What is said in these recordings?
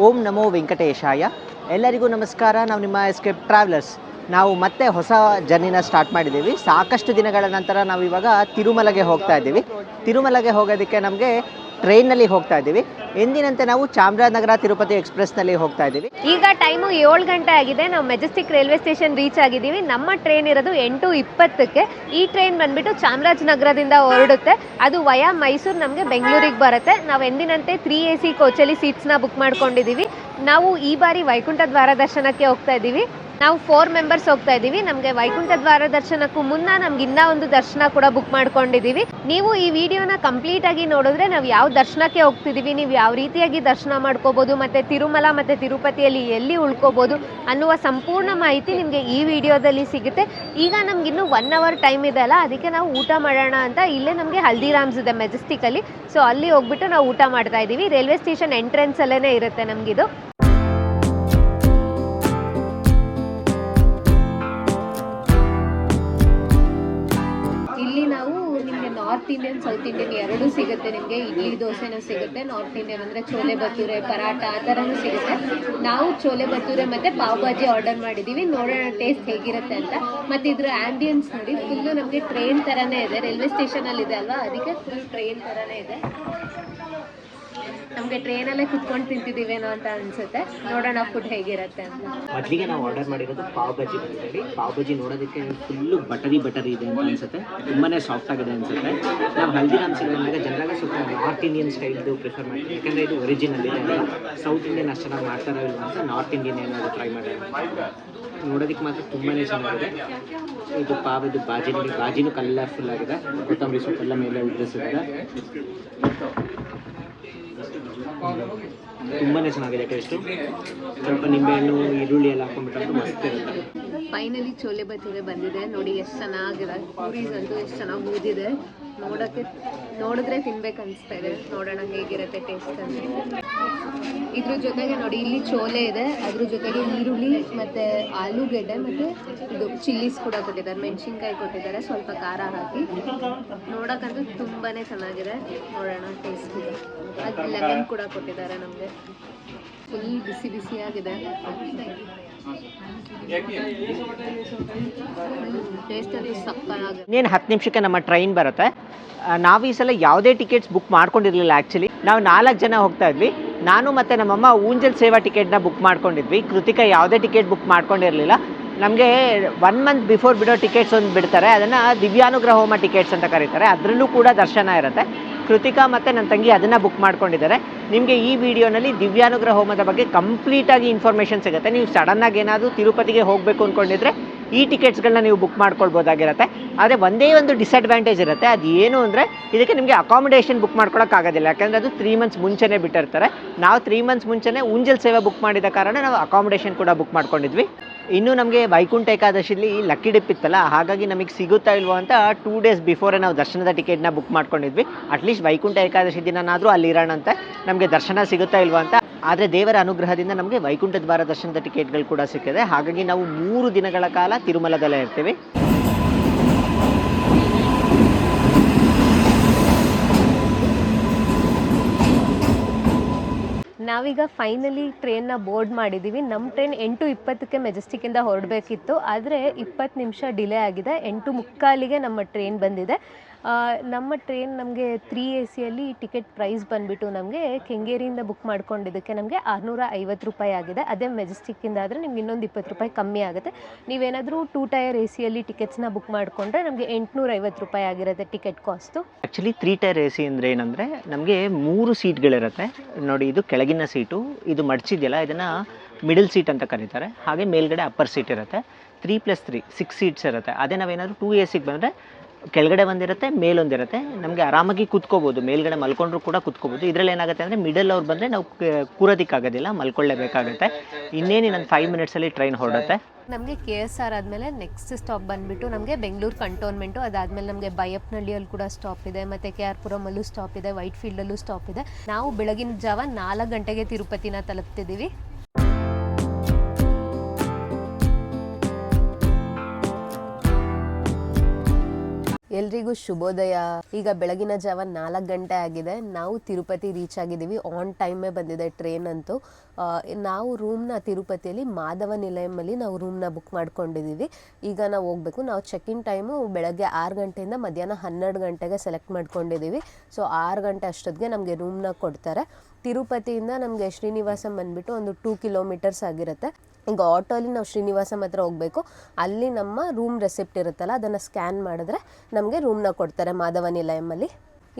ಓಂ ನಮೋ ವೆಂಕಟೇಶಾಯ. ಎಲ್ಲರಿಗೂ ನಮಸ್ಕಾರ. ನಾವು ನಿಮ್ಮ ಎಸ್ಕೇಪ್ ಟ್ರಾವೆಲರ್ಸ್. ನಾವು ಮತ್ತೆ ಹೊಸ ಜರ್ನಿನ ಸ್ಟಾರ್ಟ್ ಮಾಡಿದ್ದೀವಿ. ಸಾಕಷ್ಟು ದಿನಗಳ ನಂತರ ನಾವು ಇವಾಗ ತಿರುಮಲೆಗೆ ಹೋಗ್ತಾ ಇದ್ದೀವಿ. ತಿರುಮಲೆಗೆ ಹೋಗೋದಕ್ಕೆ ನಮಗೆ ಟ್ರೈನಲ್ಲಿ ಹೋಗ್ತಾ ಇದ್ದೀವಿ. ಎಂದಿನಂತೆ ನಾವು ಚಾಮರಾಜನಗರ ತಿರುಪತಿ ಎಕ್ಸ್ಪ್ರೆಸ್ನಲ್ಲಿ ಹೋಗ್ತಾ ಇದ್ದೀವಿ. ಈಗ ಟೈಮು 7 ಗಂಟೆ ಆಗಿದೆ. ನಾವು ಮೆಜೆಸ್ಟಿಕ್ ರೈಲ್ವೆ ಸ್ಟೇಷನ್ ರೀಚ್ ಆಗಿದ್ದೀವಿ. ನಮ್ಮ ಟ್ರೈನ್ ಇರೋದು 8:20ಕ್ಕೆ. ಈ ಟ್ರೈನ್ ಬಂದ್ಬಿಟ್ಟು ಚಾಮರಾಜನಗರದಿಂದ ಹೊರಡುತ್ತೆ. ಅದು ವಯಾ ಮೈಸೂರು ನಮಗೆ ಬೆಂಗಳೂರಿಗೆ ಬರುತ್ತೆ. ನಾವು ಎಂದಿನಂತೆ 3 AC ಕೋಚಲ್ಲಿ ಸೀಟ್ಸ್ನ ಬುಕ್ ಮಾಡ್ಕೊಂಡಿದ್ದೀವಿ. ನಾವು ಈ ಬಾರಿ ವೈಕುಂಠ ದ್ವಾರ ದರ್ಶನಕ್ಕೆ ಹೋಗ್ತಾ ಇದ್ದೀವಿ. ನಾವು 4 ಮೆಂಬರ್ಸ್ ಹೋಗ್ತಾ ಇದ್ದೀವಿ. ನಮಗೆ ವೈಕುಂಠ ದ್ವಾರ ದರ್ಶನಕ್ಕೂ ಮುನ್ನ ನಮ್ಗೆ ಇನ್ನೂ ಒಂದು ದರ್ಶನ ಕೂಡ ಬುಕ್ ಮಾಡ್ಕೊಂಡಿದ್ದೀವಿ. ನೀವು ಈ ವಿಡಿಯೋನ ಕಂಪ್ಲೀಟ್ ಆಗಿ ನೋಡಿದ್ರೆ ನಾವು ಯಾವ ದರ್ಶನಕ್ಕೆ ಹೋಗ್ತಿದ್ದೀವಿ, ನೀವು ಯಾವ ರೀತಿಯಾಗಿ ದರ್ಶನ ಮಾಡ್ಕೋಬೋದು, ಮತ್ತು ತಿರುಮಲ ಮತ್ತು ತಿರುಪತಿಯಲ್ಲಿ ಎಲ್ಲಿ ಉಳ್ಕೋಬೋದು ಅನ್ನುವ ಸಂಪೂರ್ಣ ಮಾಹಿತಿ ನಿಮಗೆ ಈ ವಿಡಿಯೋದಲ್ಲಿ ಸಿಗುತ್ತೆ. ಈಗ ನಮ್ಗೆ ಇನ್ನೂ 1 hour ಟೈಮ್ ಇದೆ ಅಲ್ಲ, ಅದಕ್ಕೆ ನಾವು ಊಟ ಮಾಡೋಣ ಅಂತ ಇಲ್ಲೇ ನಮಗೆ ಹಲ್ದಿರಾಮ್ಸ್ ಇದೆ ಮೆಜೆಸ್ಟಿಕಲ್ಲಿ. ಸೊ ಅಲ್ಲಿ ಹೋಗ್ಬಿಟ್ಟು ನಾವು ಊಟ ಮಾಡ್ತಾ ಇದ್ದೀವಿ. ರೈಲ್ವೆ ಸ್ಟೇಷನ್ ಎಂಟ್ರೆನ್ಸಲ್ಲೇ ಇರುತ್ತೆ ನಮಗಿದು. ಇಲ್ಲಿ ನಾವು ನಿಮಗೆ ನಾರ್ತ್ ಇಂಡಿಯನ್ ಸೌತ್ ಇಂಡಿಯನ್ ಎರಡೂ ಸಿಗುತ್ತೆ. ನಿಮಗೆ ಇಡ್ಲಿ ದೋಸೆನೂ ಸಿಗುತ್ತೆ. ನಾರ್ತ್ ಇಂಡಿಯನ್ ಅಂದರೆ ಚೋಲೆ ಭಟೂರೆ, ಪರಾಟ ಆ ಥರನೂ ಸಿಗುತ್ತೆ. ನಾವು ಚೋಲೆ ಭಟೂರೆ ಮತ್ತು ಪಾವ್ ಭಾಜಿ ಆರ್ಡರ್ ಮಾಡಿದ್ದೀವಿ. ನೋಡೋಣ ಟೇಸ್ಟ್ ಹೇಗಿರುತ್ತೆ ಅಂತ. ಮತ್ತು ಇದ್ರ ಆ್ಯಂಬಿಯನ್ಸ್ ನೋಡಿ, ಫುಲ್ಲು ನಮಗೆ ಟ್ರೈನ್ ಥರನೇ ಇದೆ. ರೈಲ್ವೆ ಸ್ಟೇಷನಲ್ಲಿ ಇದೆ ಅಲ್ವಾ, ಅದಕ್ಕೆ ಫುಲ್ ಟ್ರೈನ್ ಥರನೇ ಇದೆ. ನಮಗೆ ಟ್ರೈನಲ್ಲೇ ಕುತ್ಕೊಂಡು ತಿಂತಿದ್ದೀವೇನೋ ಅಂತ ಅನ್ಸುತ್ತೆ. ನೋಡೋಣ ಫುಡ್ ಹೇಗಿರುತ್ತೆ ಅಂತ. ಮೊದಲಿಗೆ ನಾವು ಆರ್ಡರ್ ಮಾಡಿರೋದು ಪಾವ್ ಭಾಜಿ ಬಂದಿದ್ದೀವಿ. ಪಾವ್ ಭಾಜಿ ನೋಡೋದಕ್ಕೆ ಫುಲ್ಲು ಬಟರಿ ಇದೆ ಅಂತ ಅನಿಸುತ್ತೆ. ತುಂಬಾ ಸಾಫ್ಟ್ ಆಗಿದೆ ಅನಿಸುತ್ತೆ. ನಾವು ಹಲ್ದಿರಾಮ್ಸ್ ಬಂದಾಗ ಜನರಾಗ ಸ್ವಲ್ಪ ನಾರ್ತ್ ಇಂಡಿಯನ್ ಸ್ಟೈಲ್ದು ಪ್ರಿಫರ್ ಮಾಡ್ತೀವಿ. ಯಾಕಂದರೆ ಇದು ಒರಿಜಿನಲ್ ಇದೆ ಅಲ್ಲ, ಸೌತ್ ಇಂಡಿಯನ್ ಅಷ್ಟು ಚೆನ್ನಾಗಿ ಮಾಡ್ತಾರೋ ಇಲ್ಲ ಅಂತ ನಾರ್ತ್ ಇಂಡಿಯನ್ ಏನಾದರೂ ಟ್ರೈ ಮಾಡೋಣ. ನೋಡೋದಕ್ಕೆ ಮಾತ್ರ ತುಂಬಾ ಚೆನ್ನಾಗಿದೆ. ಇದು ಬಾಜಿನೂ ಕಲರ್ಫುಲ್ ಆಗಿದೆ. ಕೊತ್ತಂಬರಿ ಸೊಪ್ಪೆಲ್ಲ ಮೇಲೆ ಉದುರಿಸಿದೆ. ತುಂಬಾ ಚೆನ್ನಾಗಿದೆ ಟೇಸ್ಟು. ಸ್ವಲ್ಪ ನಿಂಬೆಹಣ್ಣು, ಈರುಳ್ಳಿ ಎಲ್ಲ ಹಾಕೊಂಡ್ಬಿಟ್ಟು ಮಸ್ತ್ ಇರುತ್ತೆ. ಫೈನಲಿ ಚೋಲೆ ಭಟೂರೆ ಬಂದಿದೆ. ನೋಡಿ ಎಷ್ಟು ಚೆನ್ನಾಗಿದೆ. ಪೂರೀಸ್ ಅಂತೂ ಎಷ್ಟು ಚೆನ್ನಾಗಿ ಊದಿದೆ. ನೋಡಿದ್ರೆ ತಿನ್ಬೇಕು ಅನಿಸ್ತಾ ಇದೆ. ನೋಡೋಣ ಹೇಗಿರುತ್ತೆ ಟೇಸ್ಟ್ ಅಂತ. ಇದ್ರ ಜೊತೆಗೆ ನೋಡಿ ಇಲ್ಲಿ ಚೋಲೆ ಇದೆ, ಅದ್ರ ಜೊತೆಗೆ ಈರುಳ್ಳಿ ಮತ್ತು ಆಲೂಗೆಡ್ಡೆ ಮತ್ತು ಇದು ಚಿಲ್ಲೀಸ್ ಕೂಡ ಕೊಟ್ಟಿದ್ದಾರೆ. ಮೆಣಸಿನ್ಕಾಯಿ ಕೊಟ್ಟಿದ್ದಾರೆ, ಸ್ವಲ್ಪ ಖಾರ ಹಾಕಿ. ನೋಡೋಕ್ಕಂತೂ ತುಂಬಾ ಚೆನ್ನಾಗಿದೆ. ನೋಡೋಣ ಟೇಸ್ಟ್ ಇದೆ. ಅದು ಲೆಮನ್ ಕೂಡ ಕೊಟ್ಟಿದ್ದಾರೆ ನಮಗೆ. ಫುಲ್ ಬಿಸಿ ಬಿಸಿಯಾಗಿದೆ. ಟೇಸ್ಟ್ ಅದು ಸಕ್ಕತ್ತಾಗಿದೆ. ಇನ್ನೇನು 10 ನಿಮಿಷಕ್ಕೆ ನಮ್ಮ ಟ್ರೈನ್ ಬರುತ್ತೆ. ನಾವು ಈ ಸಲ ಯಾವುದೇ ಟಿಕೆಟ್ಸ್ ಬುಕ್ ಮಾಡ್ಕೊಂಡಿರಲಿಲ್ಲ. ಆ್ಯಕ್ಚುಲಿ ನಾವು 4 ಜನ ಹೋಗ್ತಾ ಇದ್ವಿ. ನಾನು ಮತ್ತು ನಮ್ಮಮ್ಮ ಊಂಜಲ್ ಸೇವಾ ಟಿಕೆಟ್ನ ಬುಕ್ ಮಾಡ್ಕೊಂಡಿದ್ವಿ. ಕೃತಿಕಾ ಯಾವುದೇ ಟಿಕೆಟ್ ಬುಕ್ ಮಾಡ್ಕೊಂಡಿರಲಿಲ್ಲ. ನಮಗೆ 1 month ಬಿಫೋರ್ ಬಿಡೋ ಟಿಕೆಟ್ಸ್ ಒಂದು ಬಿಡ್ತಾರೆ. ಅದನ್ನು ದಿವ್ಯಾನುಗ್ರಹ ಹೋಮ ಟಿಕೆಟ್ಸ್ ಅಂತ ಕರೀತಾರೆ. ಅದರಲ್ಲೂ ಕೂಡ ದರ್ಶನ ಇರುತ್ತೆ. ಕೃತಿಕಾ ಮತ್ತು ನನ್ನ ತಂಗಿ ಅದನ್ನು ಬುಕ್ ಮಾಡ್ಕೊಂಡಿದ್ದಾರೆ. ನಿಮಗೆ ಈ ವಿಡಿಯೋನಲ್ಲಿ ದಿವ್ಯಾನುಗ್ರಹ ಹೋಮದ ಬಗ್ಗೆ ಕಂಪ್ಲೀಟಾಗಿ ಇನ್ಫಾರ್ಮೇಷನ್ ಸಿಗುತ್ತೆ. ನೀವು ಸಡನ್ನಾಗಿ ಏನಾದರೂ ತಿರುಪತಿಗೆ ಹೋಗಬೇಕು ಅಂದ್ಕೊಂಡಿದ್ರೆ ಈ ಟಿಕೆಟ್ಸ್ಗಳನ್ನ ನೀವು ಬುಕ್ ಮಾಡ್ಕೊಳ್ಬೋದಾಗಿರುತ್ತೆ. ಆದರೆ ಒಂದೇ ಒಂದು ಡಿಸಡ್ವಾಂಟೇಜ್ ಇರುತ್ತೆ. ಅದು ಏನು ಅಂದರೆ ಇದಕ್ಕೆ ನಿಮಗೆ ಅಕಾಮಿಡೇಷನ್ ಬುಕ್ ಮಾಡ್ಕೊಳ್ಳೋಕ್ಕಾಗೋದಿಲ್ಲ. ಯಾಕಂದರೆ ಅದು 3 months ಮುಂಚೆನೇ ಬಿಟ್ಟಿರ್ತಾರೆ. ನಾವು 3 months ಮುಂಚೆನೇ ಊಂಜಲ್ ಸೇವೆ ಬುಕ್ ಮಾಡಿದ ಕಾರಣ ನಾವು ಅಕಾಮಿಡೇಷನ್ ಕೂಡ ಬುಕ್ ಮಾಡ್ಕೊಂಡಿದ್ವಿ. ಇನ್ನು ನಮಗೆ ವೈಕುಂಠ ಏಕಾದಶಿಲಿ ಲಕ್ಕಿ ಡಿಪ್ ಇತ್ತಲ್ಲ, ಹಾಗಾಗಿ ನಮಗೆ ಸಿಗುತ್ತಾ ಇಲ್ವೋ ಅಂತ 2 days ಬಿಫೋರೇ ನಾವು ದರ್ಶನದ ಟಿಕೆಟ್ನ ಬುಕ್ ಮಾಡ್ಕೊಂಡಿದ್ವಿ. ಅಟ್ಲೀಸ್ಟ್ ವೈಕುಂಠ ಏಕಾದಶಿ ದಿನನಾದರೂ ಅಲ್ಲಿರೋಣಂತೆ, ನಮಗೆ ದರ್ಶನ ಸಿಗುತ್ತಾ ಇಲ್ವೋ ಅಂತ. ಆದರೆ ದೇವರ ಅನುಗ್ರಹದಿಂದ ನಮಗೆ ವೈಕುಂಠ ದ್ವಾರ ದರ್ಶನದ ಟಿಕೆಟ್ಗಳು ಕೂಡ ಸಿಕ್ಕಿದೆ. ಹಾಗಾಗಿ ನಾವು 3 ದಿನಗಳ ಕಾಲ ತಿರುಮಲದಲ್ಲೇ ಇರ್ತೀವಿ. ನಾವೀಗ ಫೈನಲಿ ಟ್ರೈನ್ನ ಬೋರ್ಡ್ ಮಾಡಿದ್ದೀವಿ. ನಮ್ಮ ಟ್ರೈನ್ 8:20ಕ್ಕೆ ಮೆಜೆಸ್ಟಿಕ್ಕಿಂದ ಹೊರಡಬೇಕಿತ್ತು, ಆದರೆ 20 ನಿಮಿಷ ಡಿಲೇ ಆಗಿದೆ. 8:45ಗೆ ನಮ್ಮ ಟ್ರೈನ್ ಬಂದಿದೆ. ನಮ್ಮ ಟ್ರೈನ್ ನಮಗೆ 3 ACಯಲ್ಲಿ ಟಿಕೆಟ್ ಪ್ರೈಸ್ ಬಂದುಬಿಟ್ಟು ನಮಗೆ ಕೆಂಗೇರಿಯಿಂದ ಬುಕ್ ಮಾಡ್ಕೊಂಡಿದ್ದಕ್ಕೆ ನಮಗೆ 650 ರೂಪಾಯಿ ಆಗಿದೆ. ಅದೇ ಮೆಜೆಸ್ಟಿಕ್ಕಿಂದ ಆದರೆ ನಿಮ್ಗೆ ಇನ್ನೊಂದು 20 ರೂಪಾಯಿ ಕಮ್ಮಿ ಆಗುತ್ತೆ. ನೀವೇನಾದರೂ 2 tier ACಯಲ್ಲಿ ಟಿಕೆಟ್ಸ್ನ ಬುಕ್ ಮಾಡಿಕೊಂಡ್ರೆ ನಮಗೆ 850 ರೂಪಾಯಿ ಆಗಿರುತ್ತೆ ticket cost. Actually 3 tier AC ಅಂದರೆ ಏನಂದರೆ ನಮಗೆ 3 ಸೀಟ್ಗಳಿರುತ್ತೆ. ನೋಡಿ, ಇದು ಕೆಳಗಿನ ಸೀಟು, ಇದು ಮಡ್ಚಿದೆಯಲ್ಲ ಇದನ್ನು ಮಿಡಲ್ ಸೀಟ್ ಅಂತ ಕರೀತಾರೆ. ಹಾಗೆ ಮೇಲ್ಗಡೆ ಅಪ್ಪರ್ ಸೀಟ್ ಇರುತ್ತೆ. 3+3 6 ಸೀಟ್ಸ್ ಇರುತ್ತೆ. ಅದೇ ನಾವೇನಾದರೂ 2 ACಗೆ ಬಂದರೆ ಕೆಳಗಡೆ ಒಂದಿರುತ್ತೆ, ಮೇಲೊಂದಿರುತ್ತೆ. ನಮಗೆ ಆರಾಮಾಗಿ ಕೂತ್ಕೋಬೋದು. ಮೇಲ್ಗಡೆ ಮಲ್ಕೊಂಡ್ರೂ ಕೂಡ ಕೂತ್ಕೋಬೋದು. ಇದರಲ್ಲಿ ಏನಾಗುತ್ತೆ ಅಂದರೆ ಮಿಡಲ್ ಅವ್ರು ಬಂದರೆ ನಾವು ಕೂರೋದಕ್ಕಾಗೋದಿಲ್ಲ, ಮಲ್ಕೊಳ್ಳೇಬೇಕಾಗುತ್ತೆ. ಇನ್ನೇನು ಇನ್ನೊಂದು 5 minutesಲ್ಲಿ ಟ್ರೈನ್ ಹೊರಡುತ್ತೆ. ನಮಗೆ KSR ಆದಮೇಲೆ ನೆಕ್ಸ್ಟ್ ಸ್ಟಾಪ್ ಬಂದುಬಿಟ್ಟು ನಮಗೆ ಬೆಂಗಳೂರು ಕಂಟೋನ್ಮೆಂಟು. ಅದಾದಮೇಲೆ ನಮಗೆ ಬೈಯಪ್ಪನಹಳ್ಳಿಯಲ್ಲಿ ಕೂಡ ಸ್ಟಾಪ್ ಇದೆ, ಮತ್ತು KR ಪುರಮಲ್ಲೂ ಸ್ಟಾಪ್ ಇದೆ, ವೈಟ್ ಫೀಲ್ಡಲ್ಲೂ ಸ್ಟಾಪ್ ಇದೆ. ನಾವು ಬೆಳಗಿನ ಜಾವ 4 ಗಂಟೆಗೆ ತಿರುಪತಿನ ತಲುಪ್ತಿದ್ದೀವಿ. ಎಲ್ರಿಗೂ ಶುಭೋದಯ. ಈಗ ಬೆಳಗಿನ ಜಾವ 4 ಗಂಟೆ ಆಗಿದೆ. ನಾವು ತಿರುಪತಿ ರೀಚ್ ಆಗಿದ್ದೀವಿ. ಆನ್ ಟೈಮೇ ಬಂದಿದೆ ಟ್ರೈನ್ ಅಂತೂ. ನಾವು ರೂಮ್ನ ತಿರುಪತಿಯಲ್ಲಿ ಮಾಧವ ನಿಲಯಮಲ್ಲಿ ನಾವು ರೂಮ್ನ ಬುಕ್ ಮಾಡ್ಕೊಂಡಿದ್ದೀವಿ. ಈಗ ನಾವು ಹೋಗ್ಬೇಕು. ನಾವು ಚೆಕ್ ಇನ್ ಟೈಮು ಬೆಳಗ್ಗೆ 6 ಗಂಟೆಯಿಂದ ಮಧ್ಯಾಹ್ನ 12 ಗಂಟೆಗೆ ಸೆಲೆಕ್ಟ್ ಮಾಡ್ಕೊಂಡಿದ್ದೀವಿ. ಸೊ 6 ಗಂಟೆ ಅಷ್ಟೊತ್ತಿಗೆ ನಮಗೆ ರೂಮ್ನ ಕೊಡ್ತಾರೆ. ತಿರುಪತಿಯಿಂದ ನಮಗೆ ಶ್ರೀನಿವಾಸಂ ಬಂದುಬಿಟ್ಟು ಒಂದು 2 ಕಿಲೋಮೀಟರ್ಸ್ ಆಗಿರುತ್ತೆ. ಈಗ ಆಟೋಲಿ ನಾವು ಶ್ರೀನಿವಾಸಂ ಹತ್ರ ಹೋಗಬೇಕು. ಅಲ್ಲಿ ನಮ್ಮ ರೂಮ್ ರೆಸಿಪ್ಟ್ ಇರುತ್ತಲ್ಲ, ಅದನ್ನು ಸ್ಕ್ಯಾನ್ ಮಾಡಿದ್ರೆ ನಮಗೆ ರೂಮ್ನ ಕೊಡ್ತಾರೆ ಮಾಧವ ನಿಲಯಮಲ್ಲಿ.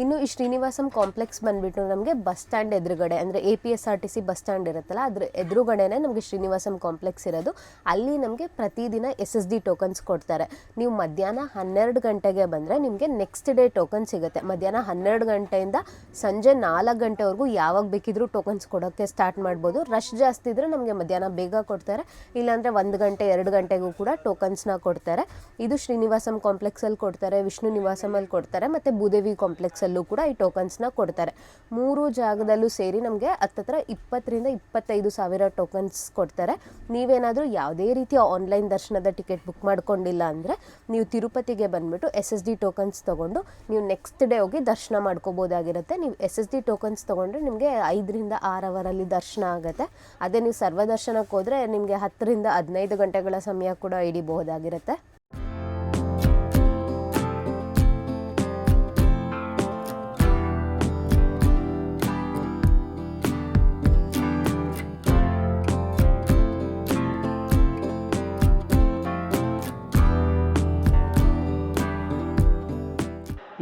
ಇನ್ನು ಈ ಶ್ರೀನಿವಾಸಂ ಕಾಂಪ್ಲೆಕ್ಸ್ ಬಂದುಬಿಟ್ಟು ನಮಗೆ ಬಸ್ ಸ್ಟ್ಯಾಂಡ್ ಎದುರುಗಡೆ, ಅಂದರೆ APSRTC ಬಸ್ ಸ್ಟ್ಯಾಂಡ್ ಇರುತ್ತಲ್ಲ ಅದ್ರ ಎದುರುಗಡೆನೇ ನಮಗೆ ಶ್ರೀನಿವಾಸಂ ಕಾಂಪ್ಲೆಕ್ಸ್ ಇರೋದು. ಅಲ್ಲಿ ನಮಗೆ ಪ್ರತಿದಿನ SSD ಟೋಕನ್ಸ್ ಕೊಡ್ತಾರೆ. ನೀವು ಮಧ್ಯಾಹ್ನ 12 ಗಂಟೆಗೆ ಬಂದರೆ ನಿಮಗೆ ನೆಕ್ಸ್ಟ್ ಡೇ ಟೋಕನ್ ಸಿಗುತ್ತೆ. ಮಧ್ಯಾಹ್ನ 12 ಗಂಟೆಯಿಂದ ಸಂಜೆ 4 ಗಂಟೆವರೆಗೂ ಯಾವಾಗ ಬೇಕಿದ್ರೂ ಟೋಕನ್ಸ್ ಕೊಡೋಕ್ಕೆ ಸ್ಟಾರ್ಟ್ ಮಾಡ್ಬೋದು. ರಶ್ ಜಾಸ್ತಿ ಇದ್ದರೆ ನಮಗೆ ಮಧ್ಯಾಹ್ನ ಬೇಗ ಕೊಡ್ತಾರೆ, ಇಲ್ಲಾಂದರೆ 1 ಗಂಟೆ 2 ಗಂಟೆಗೂ ಕೂಡ ಟೋಕನ್ಸ್ನ ಕೊಡ್ತಾರೆ. ಇದು ಶ್ರೀನಿವಾಸಂ ಕಾಂಪ್ಲೆಕ್ಸಲ್ಲಿ ಕೊಡ್ತಾರೆ, ವಿಷ್ಣು ನಿವಾಸಮಲ್ಲಿ ಕೊಡ್ತಾರೆ, ಮತ್ತು ಭೂದೇವಿ ಕಾಂಪ್ಲೆಕ್ಸ್ ಕೂಡ ಈ ಟೋಕನ್ಸ್ನ ಕೊಡ್ತಾರೆ. 3 ಜಾಗದಲ್ಲೂ ಸೇರಿ ನಮಗೆ ಹತ್ತತ್ರ 20,000 ರಿಂದ 25,000 ಟೋಕನ್ಸ್ ಕೊಡ್ತಾರೆ. ನೀವೇನಾದರೂ ಯಾವುದೇ ರೀತಿಯ ಆನ್ಲೈನ್ ದರ್ಶನದ ಟಿಕೆಟ್ ಬುಕ್ ಮಾಡ್ಕೊಂಡಿಲ್ಲ ಅಂದರೆ ನೀವು ತಿರುಪತಿಗೆ ಬಂದುಬಿಟ್ಟು SSD ಟೋಕನ್ಸ್ ತೊಗೊಂಡು ನೀವು ನೆಕ್ಸ್ಟ್ ಡೇ ಹೋಗಿ ದರ್ಶನ ಮಾಡ್ಕೋಬೋದಾಗಿರುತ್ತೆ. ನೀವು SSD ಟೋಕನ್ಸ್ ತೊಗೊಂಡ್ರೆ ನಿಮಗೆ 5 ರಿಂದ 6 ಅವರಲ್ಲಿ ದರ್ಶನ ಆಗುತ್ತೆ. ಅದೇ ನೀವು ಸರ್ವದರ್ಶನಕ್ಕೆ ಹೋದರೆ ನಿಮಗೆ 10 ರಿಂದ 15 ಗಂಟೆಗಳ ಸಮಯ ಕೂಡ ಹಿಡಿಬಹುದಾಗಿರುತ್ತೆ.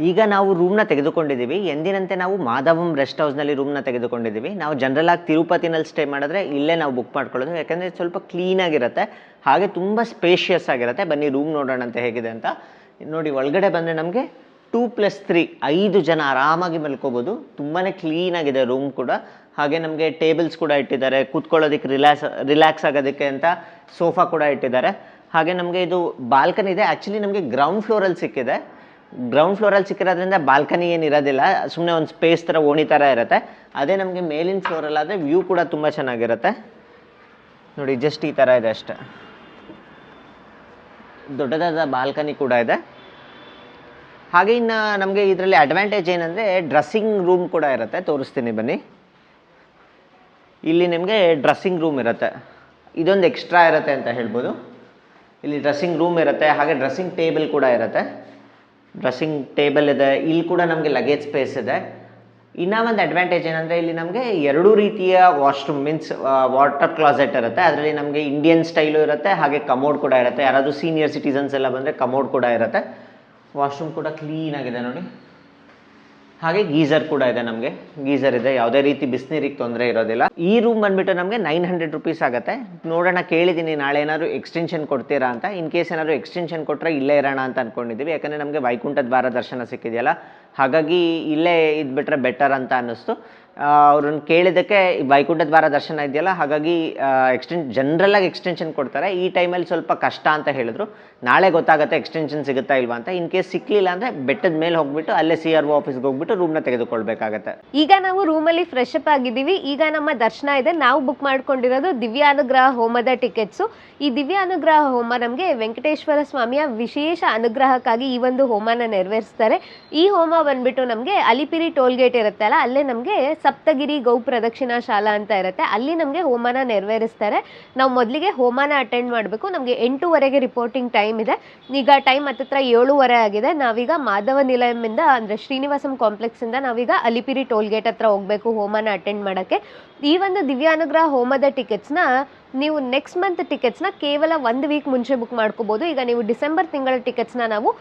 ಈಗ ನಾವು ರೂಮ್ನ ತೆಗೆದುಕೊಂಡಿದ್ದೀವಿ. ಎಂದಿನಂತೆ ನಾವು ಮಾಧವಂ ರೆಸ್ಟ್ ಹೌಸ್ನಲ್ಲಿ ರೂಮ್ನ ತೆಗೆದುಕೊಂಡಿದ್ದೀವಿ. ನಾವು ಜನರಲ್ ಆಗಿ ತಿರುಪತಿನಲ್ಲಿ ಸ್ಟೇ ಮಾಡಿದ್ರೆ ಇಲ್ಲೇ ನಾವು ಬುಕ್ ಮಾಡ್ಕೊಳ್ಳೋದು, ಯಾಕಂದರೆ ಸ್ವಲ್ಪ ಕ್ಲೀನಾಗಿರುತ್ತೆ, ಹಾಗೆ ತುಂಬ ಸ್ಪೇಷಿಯಸ್ ಆಗಿರುತ್ತೆ. ಬನ್ನಿ ರೂಮ್ ನೋಡೋಣ ಅಂತ ಹೇಗಿದೆ ಅಂತ. ನೋಡಿ, ಒಳಗಡೆ ಬಂದರೆ ನಮಗೆ 2+3 5 ಜನ ಆರಾಮಾಗಿ ಮಲ್ಕೋಬೋದು. ತುಂಬಾ ಕ್ಲೀನಾಗಿದೆ ರೂಮ್ ಕೂಡ. ಹಾಗೆ ನಮಗೆ ಟೇಬಲ್ಸ್ ಕೂಡ ಇಟ್ಟಿದ್ದಾರೆ, ಕೂತ್ಕೊಳ್ಳೋದಕ್ಕೆ ರಿಲ್ಯಾಕ್ಸ್ ಆಗೋದಕ್ಕೆ ಅಂತ ಸೋಫಾ ಕೂಡ ಇಟ್ಟಿದ್ದಾರೆ. ಹಾಗೆ ನಮಗೆ ಇದು ಬಾಲ್ಕನಿ ಇದೆ. ಆ್ಯಕ್ಚುಲಿ ನಮಗೆ ಗ್ರೌಂಡ್ ಫ್ಲೋರಲ್ಲಿ ಸಿಕ್ಕಿದೆ. ಗ್ರೌಂಡ್ ಫ್ಲೋರಲ್ಲಿ ಸಿಕ್ಕಿರೋದ್ರಿಂದ ಬಾಲ್ಕನಿ ಏನಿರೋದಿಲ್ಲ, ಸುಮ್ಮನೆ ಒಂದು ಸ್ಪೇಸ್ ಥರ ಓಣಿ ಥರ ಇರುತ್ತೆ. ಅದೇ ನಮಗೆ ಮೇಲಿನ ಫ್ಲೋರಲ್ಲಾದರೆ ವ್ಯೂ ಕೂಡ ತುಂಬ ಚೆನ್ನಾಗಿರುತ್ತೆ. ನೋಡಿ, ಜಸ್ಟ್ ಈ ಥರ ಇದೆ ಅಷ್ಟೆ. ದೊಡ್ಡದಾದ ಬಾಲ್ಕನಿ ಕೂಡ ಇದೆ. ಹಾಗೆ ಇನ್ನು ನಮಗೆ ಇದರಲ್ಲಿ ಅಡ್ವಾಂಟೇಜ್ ಏನಂದರೆ ಡ್ರೆಸ್ಸಿಂಗ್ ರೂಮ್ ಕೂಡ ಇರುತ್ತೆ. ತೋರಿಸ್ತೀನಿ ಬನ್ನಿ. ಇಲ್ಲಿ ನಿಮಗೆ ಡ್ರೆಸ್ಸಿಂಗ್ ರೂಮ್ ಇರುತ್ತೆ. ಇದೊಂದು ಎಕ್ಸ್ಟ್ರಾ ಇರುತ್ತೆ ಅಂತ ಹೇಳ್ಬೋದು. ಇಲ್ಲಿ ಡ್ರೆಸ್ಸಿಂಗ್ ರೂಮ್ ಇರುತ್ತೆ, ಹಾಗೆ ಡ್ರೆಸ್ಸಿಂಗ್ ಟೇಬಲ್ ಕೂಡ ಇರುತ್ತೆ. ಡ್ರೆಸ್ಸಿಂಗ್ ಟೇಬಲ್ ಇದೆ. ಇಲ್ಲಿ ಕೂಡ ನಮಗೆ ಲಗೇಜ್ ಸ್ಪೇಸ್ ಇದೆ. ಇನ್ನೂ ಒಂದು ಅಡ್ವಾಂಟೇಜ್ ಏನಂದರೆ ಇಲ್ಲಿ ನಮಗೆ 2 ರೀತಿಯ ವಾಶ್ರೂಮ್, ಮೀನ್ಸ್ ವಾಟರ್ ಕ್ಲಾಸೆಟ್ ಇರುತ್ತೆ. ಅದರಲ್ಲಿ ನಮಗೆ ಇಂಡಿಯನ್ ಸ್ಟೈಲು ಇರುತ್ತೆ, ಹಾಗೆ ಕಮೋಡ್ ಕೂಡ ಇರುತ್ತೆ. ಯಾರಾದರೂ ಸೀನಿಯರ್ ಸಿಟಿಸನ್ಸ್ ಎಲ್ಲ ಬಂದರೆ ಕಮೋಡ್ ಕೂಡ ಇರುತ್ತೆ. ವಾಶ್ರೂಮ್ ಕೂಡ ಕ್ಲೀನಾಗಿದೆ ನೋಡಿ. ಹಾಗೆ ಗೀಸರ್ ಕೂಡ ಇದೆ. ನಮಗೆ ಗೀಸರ್ ಇದೆ, ಯಾವುದೇ ರೀತಿ ಬಿಸಿನೀರಿಗೆ ತೊಂದರೆ ಇರೋದಿಲ್ಲ. ಈ ರೂಮ್ ಬಂದುಬಿಟ್ಟು ನಮಗೆ 900 ರೂಪೀಸ್ ಆಗುತ್ತೆ. ನೋಡೋಣ, ಕೇಳಿದ್ದೀನಿ ನಾಳೆ ಏನಾದರೂ ಎಕ್ಸ್ಟೆನ್ಷನ್ ಕೊಡ್ತೀರಾ ಅಂತ. ಇನ್ ಕೇಸ್ ಏನಾದರೂ ಎಕ್ಸ್ಟೆನ್ಷನ್ ಕೊಟ್ಟರೆ ಇಲ್ಲೇ ಇರೋಣ ಅಂತ ಅಂದ್ಕೊಂಡಿದ್ದೀವಿ. ಯಾಕಂದರೆ ನಮಗೆ ವೈಕುಂಠ ದ್ವಾರ ದರ್ಶನ ಸಿಕ್ಕಿದೆಯಲ್ಲ, ಹಾಗಾಗಿ ಇಲ್ಲೇ ಇದ್ಬಿಟ್ರೆ ಬೆಟರ್ ಅಂತ ಅನ್ನಿಸ್ತು. ಅವ್ರನ್ನ ಕೇಳಿದ್ದಕ್ಕೆ ವೈಕುಂಠ ದ್ವಾರ ದರ್ಶನ ಇದೆಯಲ್ಲ, ಹಾಗಾಗಿ ಜನರಲ್ಲಾಗಿ ಎಕ್ಸ್ಟೆನ್ಷನ್ ಕೊಡ್ತಾರೆ. ಈ ಟೈಮಲ್ಲಿ ಸ್ವಲ್ಪ ಕಷ್ಟ ಅಂತ ಹೇಳಿದ್ರು. ನಾಳೆ ಗೊತ್ತಾಗುತ್ತೆ ಎಕ್ಸ್ಟೆನ್ಷನ್ ಸಿಗುತ್ತಾ ಇಲ್ವಾ ಅಂತ. ಇನ್ ಕೇಸ್ ಸಿಕ್ಕಲಿಲ್ಲ ಅಂದರೆ ಬೆಟ್ಟದ ಮೇಲೆ ಹೋಗ್ಬಿಟ್ಟು ಅಲ್ಲೇ CRO ಆಫೀಸ್ಗೆ ಹೋಗ್ಬಿಟ್ಟು ರೂಮ್ನ ತೆಗೆದುಕೊಳ್ಬೇಕಾಗತ್ತೆ. ಈಗ ನಾವು ರೂಮಲ್ಲಿ ಫ್ರೆಶ್ ಅಪ್ ಆಗಿದ್ದೀವಿ. ಈಗ ನಮ್ಮ ದರ್ಶನ ಇದೆ. ನಾವು ಬುಕ್ ಮಾಡ್ಕೊಂಡಿರೋದು ದಿವ್ಯಾನುಗ್ರಹ ಹೋಮದ ಟಿಕೆಟ್ಸು. ಈ ದಿವ್ಯಾನುಗ್ರಹ ಹೋಮ ನಮಗೆ ವೆಂಕಟೇಶ್ವರ ಸ್ವಾಮಿಯ ವಿಶೇಷ ಅನುಗ್ರಹಕ್ಕಾಗಿ ಈ ಒಂದು ಹೋಮನ ನೆರವೇರಿಸ್ತಾರೆ. ಈ ಹೋಮ ಬಂದ್ಬಿಟ್ಟು ನಮಗೆ ಅಲಿಪಿರಿ ಟೋಲ್ಗೇಟ್ ಇರುತ್ತಲ್ಲ, ಅಲ್ಲೇ ನಮಗೆ ಸಪ್ತಗಿರಿ ಗೌ ಪ್ರದಕ್ಷಿಣಾ ಶಾಲಾ ಅಂತ ಇರುತ್ತೆ, ಅಲ್ಲಿ ನಮಗೆ ಹೋಮನ ನೆರವೇರಿಸ್ತಾರೆ. ನಾವು ಮೊದಲಿಗೆ ಹೋಮನ ಅಟೆಂಡ್ ಮಾಡಬೇಕು. ನಮಗೆ 8:00ವರೆಗೆ ರಿಪೋರ್ಟಿಂಗ್ ಟೈಮ್ ಇದೆ. ಈಗ ಟೈಮ್ ಹತ್ತತ್ರ 7:30 ಆಗಿದೆ. ನಾವೀಗ ಮಾಧವ ನಿಲಯಮಿಂದ, ಅಂದರೆ ಶ್ರೀನಿವಾಸಂ ಕಾಂಪ್ಲೆಕ್ಸಿಂದ ನಾವೀಗ ಅಲಿಪಿರಿ ಟೋಲ್ಗೇಟ್ ಹತ್ರ ಹೋಗಬೇಕು ಹೋಮನ ಅಟೆಂಡ್ ಮಾಡೋಕ್ಕೆ. ಈ ಒಂದು ದಿವ್ಯಾನುಗ್ರಹ ಹೋಮದ ಟಿಕೆಟ್ಸ್ನ ನೀವು ನೆಕ್ಸ್ಟ್ ಮಂತ್ ಟಿಕೆಟ್ಸ್ನ ಕೇವಲ 1 ವೀಕ್ ಮುಂಚೆ ಬುಕ್ ಮಾಡ್ಕೋಬೋದು. ಈಗ ನೀವು ಡಿಸೆಂಬರ್ ತಿಂಗಳ ಟಿಕೆಟ್ಸ್ನ ನಾವು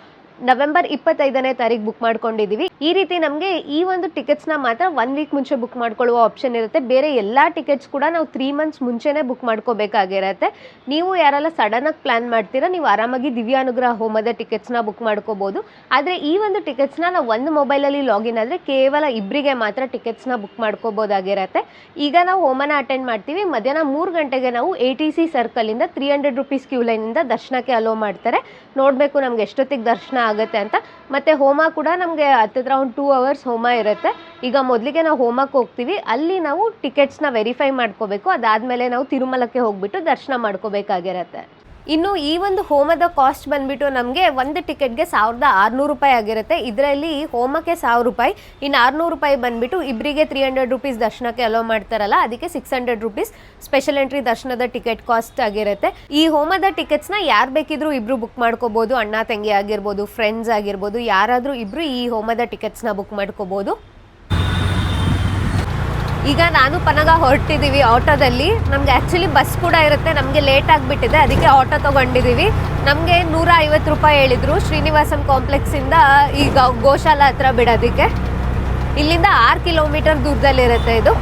ನವೆಂಬರ್ 25ನೇ ತಾರೀಕು ಬುಕ್ ಮಾಡ್ಕೊಂಡಿದ್ದೀವಿ. ಈ ರೀತಿ ನಮಗೆ ಈ ಒಂದು ಟಿಕೆಟ್ಸ್ನ ಮಾತ್ರ 1 ವೀಕ್ ಮುಂಚೆ ಬುಕ್ ಮಾಡ್ಕೊಳ್ಳುವ ಆಪ್ಷನ್ ಇರುತ್ತೆ. ಬೇರೆ ಎಲ್ಲ ಟಿಕೆಟ್ಸ್ ಕೂಡ ನಾವು 3 ಮಂತ್ಸ್ ಮುಂಚೆನೇ ಬುಕ್ ಮಾಡ್ಕೋಬೇಕಾಗಿರುತ್ತೆ. ನೀವು ಯಾರೆಲ್ಲ ಸಡನ್ನಾಗಿ ಪ್ಲ್ಯಾನ್ ಮಾಡ್ತೀರಾ, ನೀವು ಆರಾಮಾಗಿ ದಿವ್ಯಾನುಗ್ರಹ ಹೋಮದ ಟಿಕೆಟ್ಸ್ನ ಬುಕ್ ಮಾಡ್ಕೋಬೋದು. ಆದರೆ ಈ ಒಂದು ಟಿಕೆಟ್ಸ್ನ ನಾವು ಒಂದು ಮೊಬೈಲಲ್ಲಿ ಲಾಗಿನ್ ಆದರೆ ಕೇವಲ 2 ಮಾತ್ರ ಟಿಕೆಟ್ಸ್ನ ಬುಕ್ ಮಾಡ್ಕೋಬೋದಾಗಿರುತ್ತೆ. ಈಗ ನಾವು ಹೋಮನ ಅಟೆಂಡ್ ಮಾಡ್ತೀವಿ. ಮಧ್ಯಾಹ್ನ 3 ಗಂಟೆಗೆ ನಾವು ATC ಸರ್ಕಲಿಂದ 300 ರೂಪೀಸ್ ಕ್ಯೂ ಲೈನಿಂದ ದರ್ಶನಕ್ಕೆ ಅಲೋ ಮಾಡ್ತಾರೆ. ನೋಡಬೇಕು ನಮ್ಗೆ ಎಷ್ಟೊತ್ತಿಗೆ ದರ್ಶನ ಆಗುತ್ತೆ ಅಂತ. ಮತ್ತು ಹೋಮ ಕೂಡ ನಮಗೆ ಹತ್ತಿರ ಒಂದು 2 ಅವರ್ಸ್ ಹೋಮ ಇರುತ್ತೆ. ಈಗ ಮೊದಲಿಗೆ ನಾವು ಹೋಮಕ್ಕೆ ಹೋಗ್ತೀವಿ, ಅಲ್ಲಿ ನಾವು ಟಿಕೆಟ್ಸ್ನ ವೆರಿಫೈ ಮಾಡ್ಕೋಬೇಕು. ಅದಾದಮೇಲೆ ನಾವು ತಿರುಮಲಕ್ಕೆ ಹೋಗ್ಬಿಟ್ಟು ದರ್ಶನ ಮಾಡ್ಕೋಬೇಕಾಗಿರತ್ತೆ. ಇನ್ನು ಈ ಒಂದು ಹೋಮದ ಕಾಸ್ಟ್ ಬಂದ್ಬಿಟ್ಟು ನಮಗೆ ಒಂದು ಟಿಕೆಟ್ಗೆ 1600 ರೂಪಾಯಿ ಆಗಿರುತ್ತೆ. ಇದರಲ್ಲಿ ಹೋಮಕ್ಕೆ 1000 ರೂಪಾಯಿ, ಇನ್ನು 600 ರೂಪಾಯಿ ಬಂದ್ಬಿಟ್ಟು ಇಬ್ಬರಿಗೆ 300 ರುಪೀಸ್ ದರ್ಶನಕ್ಕೆ ಅಲೋ ಮಾಡ್ತಾರಲ್ಲ, ಅದಕ್ಕೆ 600 ರುಪೀಸ್ ಸ್ಪೆಷಲ್ ಎಂಟ್ರಿ ದರ್ಶನದ ಟಿಕೆಟ್ ಕಾಸ್ಟ್ ಆಗಿರುತ್ತೆ. ಈ ಹೋಮದ ಟಿಕೆಟ್ಸ್ನ ಯಾರು ಬೇಕಿದ್ರು ಇಬ್ರು ಬುಕ್ ಮಾಡ್ಕೋಬಹುದು, ಅಣ್ಣ ತಂಗಿ ಆಗಿರ್ಬೋದು, ಫ್ರೆಂಡ್ಸ್ ಆಗಿರ್ಬೋದು, ಯಾರಾದರೂ ಇಬ್ರು ಈ ಹೋಮದ ಟಿಕೆಟ್ಸ್ನ ಬುಕ್ ಮಾಡ್ಕೋಬಹುದು. ಈಗ ನಾನು ಪನಗ ಹೊರಟಿದ್ದೀವಿ ಆಟೋದಲ್ಲಿ. ನಮಗೆ ಆ್ಯಕ್ಚುಲಿ ಬಸ್ ಕೂಡ ಇರುತ್ತೆ, ನಮಗೆ ಲೇಟ್ ಆಗಿಬಿಟ್ಟಿದೆ, ಅದಕ್ಕೆ ಆಟೋ ತೊಗೊಂಡಿದ್ದೀವಿ. ನಮಗೆ 150 ರೂಪಾಯಿ ಹೇಳಿದರು ಶ್ರೀನಿವಾಸಂ ಕಾಂಪ್ಲೆಕ್ಸಿಂದ ಈಗ ಗೋಶಾಲಾ ಹತ್ರ ಬಿಡೋದಕ್ಕೆ. ಇಲ್ಲಿಂದ 6 ಕಿಲೋಮೀಟರ್ ದೂರದಲ್ಲಿರುತ್ತೆ ಇದು.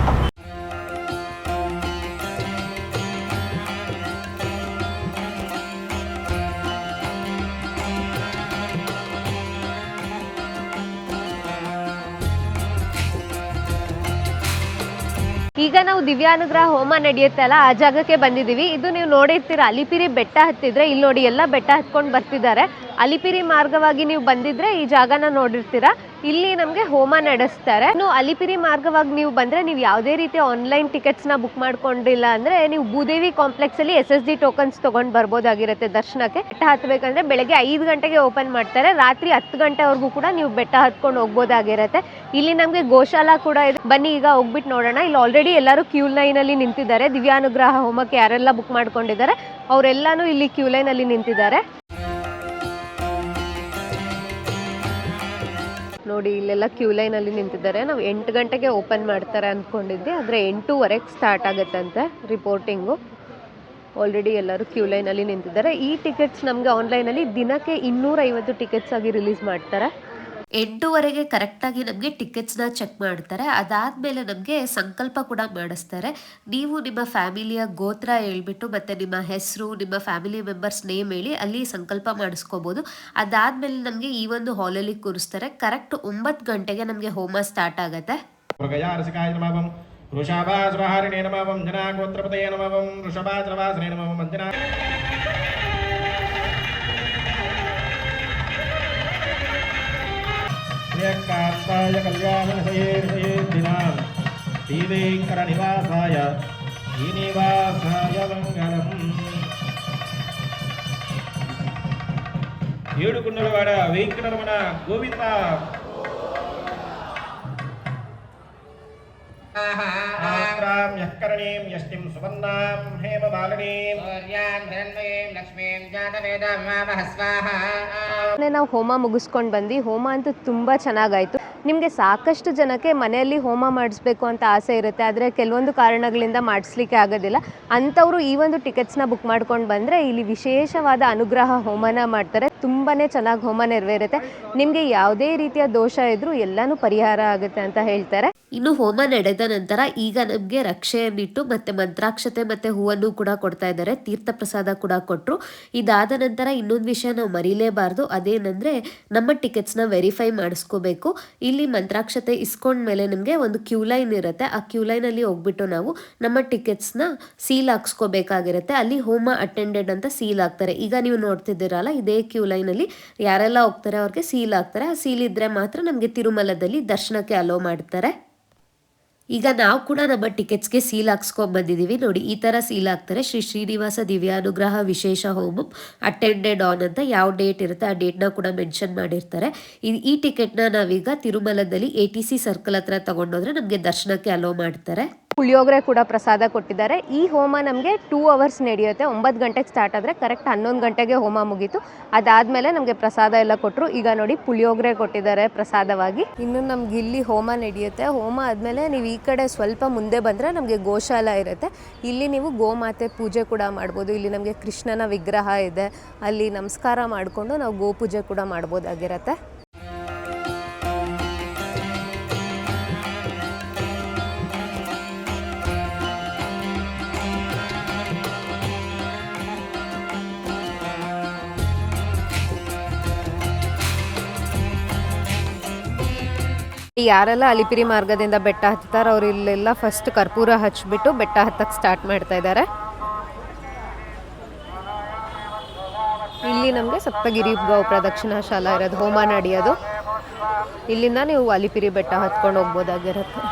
ಈಗ ನಾವು ದಿವ್ಯಾನುಗ್ರಹ ಹೋಮ ನಡೆಯುತ್ತಲ್ಲ ಆ ಜಾಗಕ್ಕೆ ಬಂದಿದ್ದೀವಿ. ಇದು ನೀವು ನೋಡಿರ್ತೀರ, ಅಲಿಪಿರಿ ಬೆಟ್ಟ ಹತ್ತಿದ್ರೆ ಇಲ್ಲಿ ನೋಡಿ ಎಲ್ಲ ಬೆಟ್ಟ ಹತ್ಕೊಂಡು ಬರ್ತಿದ್ದಾರೆ. ಅಲಿಪಿರಿ ಮಾರ್ಗವಾಗಿ ನೀವು ಬಂದಿದ್ರೆ ಈ ಜಾಗನ ನೋಡಿರ್ತೀರ. ಇಲ್ಲಿ ನಮಗೆ ಹೋಮ ನಡೆಸ್ತಾರೆ. ಇನ್ನು ಅಲಿಪಿರಿ ಮಾರ್ಗವಾಗಿ ನೀವು ಬಂದರೆ ನೀವು ಯಾವುದೇ ರೀತಿ ಆನ್ಲೈನ್ ಟಿಕೆಟ್ಸ್ನ ಬುಕ್ ಮಾಡ್ಕೊಂಡಿಲ್ಲ ಅಂದರೆ ನೀವು ಭೂದೇವಿ ಕಾಂಪ್ಲೆಕ್ಸಲ್ಲಿ SSD ಟೋಕನ್ಸ್ ತೊಗೊಂಡು ಬರ್ಬೋದಾಗಿರುತ್ತೆ ದರ್ಶನಕ್ಕೆ. ಬೆಟ್ಟ ಹತ್ತಬೇಕಂದ್ರೆ ಬೆಳಗ್ಗೆ 5 ಗಂಟೆಗೆ ಓಪನ್ ಮಾಡ್ತಾರೆ, ರಾತ್ರಿ 10 ಗಂಟೆವರೆಗೂ ಕೂಡ ನೀವು ಬೆಟ್ಟ ಹತ್ಕೊಂಡು ಹೋಗ್ಬೋದಾಗಿರುತ್ತೆ. ಇಲ್ಲಿ ನಮಗೆ ಗೋಶಾಲಾ ಕೂಡ ಇದೆ, ಬನ್ನಿ ಈಗ ಹೋಗ್ಬಿಟ್ಟು ನೋಡೋಣ. ಇಲ್ಲಿ ಆಲ್ರೆಡಿ ಎಲ್ಲರೂ ಕ್ಯೂ ಲೈನಲ್ಲಿ ನಿಂತಿದ್ದಾರೆ. ದಿವ್ಯಾನುಗ್ರಹ ಹೋಮಕ್ಕೆ ಯಾರೆಲ್ಲ ಬುಕ್ ಮಾಡ್ಕೊಂಡಿದ್ದಾರೆ ಅವರೆಲ್ಲನೂ ಇಲ್ಲಿ ಕ್ಯೂ ಲೈನಲ್ಲಿ ನಿಂತಿದ್ದಾರೆ. ನೋಡಿ ಇಲ್ಲೆಲ್ಲ ಕ್ಯೂ ಲೈನಲ್ಲಿ ನಿಂತಿದ್ದಾರೆ. ನಾವು 8 ಗಂಟೆಗೆ ಓಪನ್ ಮಾಡ್ತಾರೆ ಅಂದ್ಕೊಂಡಿದ್ದೆ, ಆದರೆ 8:15 ಸ್ಟಾರ್ಟ್ ಆಗುತ್ತಂತೆ ರಿಪೋರ್ಟಿಂಗು. ಆಲ್ರೆಡಿ ಎಲ್ಲರೂ ಕ್ಯೂ ಲೈನಲ್ಲಿ ನಿಂತಿದ್ದಾರೆ. ಈ ಟಿಕೆಟ್ಸ್ ನಮಗೆ ಆನ್ಲೈನಲ್ಲಿ ದಿನಕ್ಕೆ 250 ಟಿಕೆಟ್ಸ್ ಆಗಿ ರಿಲೀಸ್ ಮಾಡ್ತಾರೆ. 8:00ವರೆಗೆ ಕರೆಕ್ಟಾಗಿ ನಮಗೆ ಟಿಕೆಟ್ಸ್ನ ಚೆಕ್ ಮಾಡ್ತಾರೆ. ಅದಾದಮೇಲೆ ನಮಗೆ ಸಂಕಲ್ಪ ಕೂಡ ಮಾಡಿಸ್ತಾರೆ. ನೀವು ನಿಮ್ಮ ಫ್ಯಾಮಿಲಿಯ ಗೋತ್ರ ಹೇಳ್ಬಿಟ್ಟು ಮತ್ತು ನಿಮ್ಮ ಹೆಸರು, ನಿಮ್ಮ ಫ್ಯಾಮಿಲಿ ಮೆಂಬರ್ಸ್ ನೇಮ್ ಹೇಳಿ ಅಲ್ಲಿ ಸಂಕಲ್ಪ ಮಾಡಿಸ್ಕೋಬೋದು. ಅದಾದಮೇಲೆ ನಮಗೆ ಈ ಒಂದು ಹಾಲಲ್ಲಿ ಕೂರಿಸ್ತಾರೆ. ಕರೆಕ್ಟ್ 9 ಗಂಟೆಗೆ ನಮಗೆ ಹೋಮ ಸ್ಟಾರ್ಟ್ ಆಗುತ್ತೆ. ವೃಷಭಾಸ್ವಹಾರಿಣೇ ನಮಃ ಜನಾಗೋತ್ರಪತಯೇ ನಮಃ ವೃಷಭಾದ್ರವಾಸನೇ ನಮಃ ವಂದನಾ ಕಾರ್ತಾಯ ಕಲ್ಯಾಣಹಯೇ ದಿನಾಂ ಶ್ರೀವೇಂಕಟ ನಿವಾಸಾಯ ಶ್ರೀನಿವಾಸಾಯ ಮಂಗಳಂ. ಏಡುಕೊಂಡಲವಾಡ ವೆಂಕಟರಮಣ ಗೋವಿಂದ. ಯಃಕರಣೀಂ ಯಷ್ಟಿಂ ಸುವರ್ಣಾಂ ಹೇಮಮಾಲಿನೀಂ ಲಕ್ಷ್ಮೀಂ ಜಾತವೇದಮಾವಹಸ್ವಾಹ. ನಾವು ಹೋಮ ಮುಗಿಸ್ಕೊಂಡು ಬಂದ್ವಿ. ಹೋಮ ಅಂತೂ ತುಂಬ ಚೆನ್ನಾಗಾಯಿತು. ನಿಮಗೆ ಸಾಕಷ್ಟು ಜನಕ್ಕೆ ಮನೆಯಲ್ಲಿ ಹೋಮ ಮಾಡಿಸ್ಬೇಕು ಅಂತ ಆಸೆ ಇರುತ್ತೆ, ಆದರೆ ಕೆಲವೊಂದು ಕಾರಣಗಳಿಂದ ಮಾಡಿಸ್ಲಿಕ್ಕೆ ಆಗೋದಿಲ್ಲ. ಅಂಥವರು ಈ ಒಂದು ಟಿಕೆಟ್ಸ್ನ ಬುಕ್ ಮಾಡ್ಕೊಂಡು ಬಂದರೆ ಇಲ್ಲಿ ವಿಶೇಷವಾದ ಅನುಗ್ರಹ ಹೋಮನ ಮಾಡ್ತಾರೆ. ತುಂಬಾ ಚೆನ್ನಾಗಿ ಹೋಮ ನೆರವೇರುತ್ತೆ. ನಿಮಗೆ ಯಾವುದೇ ರೀತಿಯ ದೋಷ ಇದ್ರೂ ಎಲ್ಲನೂ ಪರಿಹಾರ ಆಗುತ್ತೆ ಅಂತ ಹೇಳ್ತಾರೆ. ಇನ್ನು ಹೋಮ ನಡೆದ ನಂತರ ಈಗ ನಮಗೆ ರಕ್ಷೆಯನ್ನಿಟ್ಟು ಮತ್ತೆ ಮಂತ್ರಾಕ್ಷತೆ ಮತ್ತೆ ಹೂವನ್ನು ಕೂಡ ಕೊಡ್ತಾ ಇದ್ದಾರೆ. ತೀರ್ಥ ಪ್ರಸಾದ ಕೂಡ ಕೊಟ್ಟರು. ಇದಾದ ನಂತರ ಇನ್ನೊಂದು ವಿಷಯ ನಾವು ಮರೀಲೇಬಾರ್ದು, ಅದೇನಂದರೆ ನಮ್ಮ ಟಿಕೆಟ್ಸ್ನ ವೆರಿಫೈ ಮಾಡಿಸ್ಕೋಬೇಕು. ಇಲ್ಲಿ ಮಂತ್ರಾಕ್ಷತೆ ಇಸ್ಕೊಂಡ್ಮೇಲೆ ನಮಗೆ ಒಂದು ಕ್ಯೂ ಲೈನ್ ಇರುತ್ತೆ. ಆ ಕ್ಯೂ ಲೈನಲ್ಲಿ ಹೋಗ್ಬಿಟ್ಟು ನಾವು ನಮ್ಮ ಟಿಕೆಟ್ಸ್ನ ಸೀಲ್ ಹಾಕ್ಸ್ಕೋಬೇಕಾಗಿರುತ್ತೆ. ಅಲ್ಲಿ ಹೋಮ ಅಟೆಂಡೆಡ್ ಅಂತ ಸೀಲ್ ಹಾಕ್ತಾರೆ. ಈಗ ನೀವು ನೋಡ್ತಿದ್ದೀರಲ್ಲ, ಇದೇ ಕ್ಯೂ ಲೈನಲ್ಲಿ ಯಾರೆಲ್ಲ ಹೋಗ್ತಾರೆ ಅವ್ರಿಗೆ ಸೀಲ್ ಹಾಕ್ತಾರೆ. ಆ ಸೀಲ್ ಇದ್ದರೆ ಮಾತ್ರ ನಮಗೆ ತಿರುಮಲದಲ್ಲಿ ದರ್ಶನಕ್ಕೆ ಅಲೋ ಮಾಡ್ತಾರೆ. ಈಗ ನಾವು ಕೂಡ ನಮ್ಮ ಟಿಕೆಟ್ಸ್ಗೆ ಸೀಲ್ ಹಾಕ್ಸ್ಕೊಂಡ್ಬಂದಿದ್ದೀವಿ. ನೋಡಿ ಈ ಥರ ಸೀಲ್ ಹಾಕ್ತಾರೆ. ಶ್ರೀ ಶ್ರೀನಿವಾಸ ದಿವ್ಯಾನುಗ್ರಹ ವಿಶೇಷ ಹೋಮಂ ಅಟೆಂಡೆಡ್ ಆನ್ ಅಂತ ಯಾವ ಡೇಟ್ ಇರುತ್ತೆ ಆ ಡೇಟ್ನ ಕೂಡ ಮೆನ್ಷನ್ ಮಾಡಿರ್ತಾರೆ. ಈ ಟಿಕೆಟ್ನ ನಾವೀಗ ತಿರುಮಲದಲ್ಲಿ ATC ಸರ್ಕಲ್ ಹತ್ರ ತಗೊಂಡೋದ್ರೆ ನಮಗೆ ದರ್ಶನಕ್ಕೆ ಅಲೋ ಮಾಡ್ತಾರೆ. ಪುಳಿಯೋಗರೆ ಕೂಡ ಪ್ರಸಾದ ಕೊಟ್ಟಿದ್ದಾರೆ. ಈ ಹೋಮ ನಮಗೆ 2 ಅವರ್ಸ್ ನಡೆಯುತ್ತೆ. 9 ಗಂಟೆಗೆ ಸ್ಟಾರ್ಟ್ ಆದರೆ ಕರೆಕ್ಟ್ 11 ಗಂಟೆಗೆ ಹೋಮ ಮುಗೀತು. ಅದಾದಮೇಲೆ ನಮಗೆ ಪ್ರಸಾದ ಎಲ್ಲ ಕೊಟ್ಟರು. ಈಗ ನೋಡಿ ಪುಳಿಯೋಗರೆ ಕೊಟ್ಟಿದ್ದಾರೆ ಪ್ರಸಾದವಾಗಿ. ಇನ್ನು ನಮ್ಗೆ ಇಲ್ಲಿ ಹೋಮ ನಡೆಯುತ್ತೆ. ಹೋಮ ಆದಮೇಲೆ ನೀವು ಈ ಕಡೆ ಸ್ವಲ್ಪ ಮುಂದೆ ಬಂದರೆ ನಮಗೆ ಗೋಶಾಲಾ ಇರುತ್ತೆ. ಇಲ್ಲಿ ನೀವು ಗೋಮಾತೆ ಪೂಜೆ ಕೂಡ ಮಾಡ್ಬೋದು. ಇಲ್ಲಿ ನಮಗೆ ಕೃಷ್ಣನ ವಿಗ್ರಹ ಇದೆ, ಅಲ್ಲಿ ನಮಸ್ಕಾರ ಮಾಡಿಕೊಂಡು ನಾವು ಗೋಪೂಜೆ ಕೂಡ ಮಾಡ್ಬೋದಾಗಿರುತ್ತೆ. ಯಾರೆಲ್ಲ ಅಲಿಪಿರಿ ಮಾರ್ಗದಿಂದ ಬೆಟ್ಟ ಹತ್ತಾರೆ ಅವ್ರು ಇಲ್ಲೆಲ್ಲ ಫಸ್ಟ್ ಕರ್ಪೂರ ಹಚ್ಬಿಟ್ಟು ಬೆಟ್ಟ ಹತ್ತಕ್ಕೆ ಸ್ಟಾರ್ಟ್ ಮಾಡ್ತಾ ಇದ್ದಾರೆ. ಇಲ್ಲಿ ನಮಗೆ ಸಪ್ತಗಿರಿ ಗೋ ಪ್ರದಕ್ಷಿಣಾ ಶಾಲಾ ಇರೋದು, ಹೋಮ ನಡೆಯೋದು. ಇಲ್ಲಿಂದ ನೀವು ಅಲಿಪಿರಿ ಬೆಟ್ಟ ಹತ್ಕೊಂಡು ಹೋಗ್ಬೋದಾಗಿರುತ್ತೆ.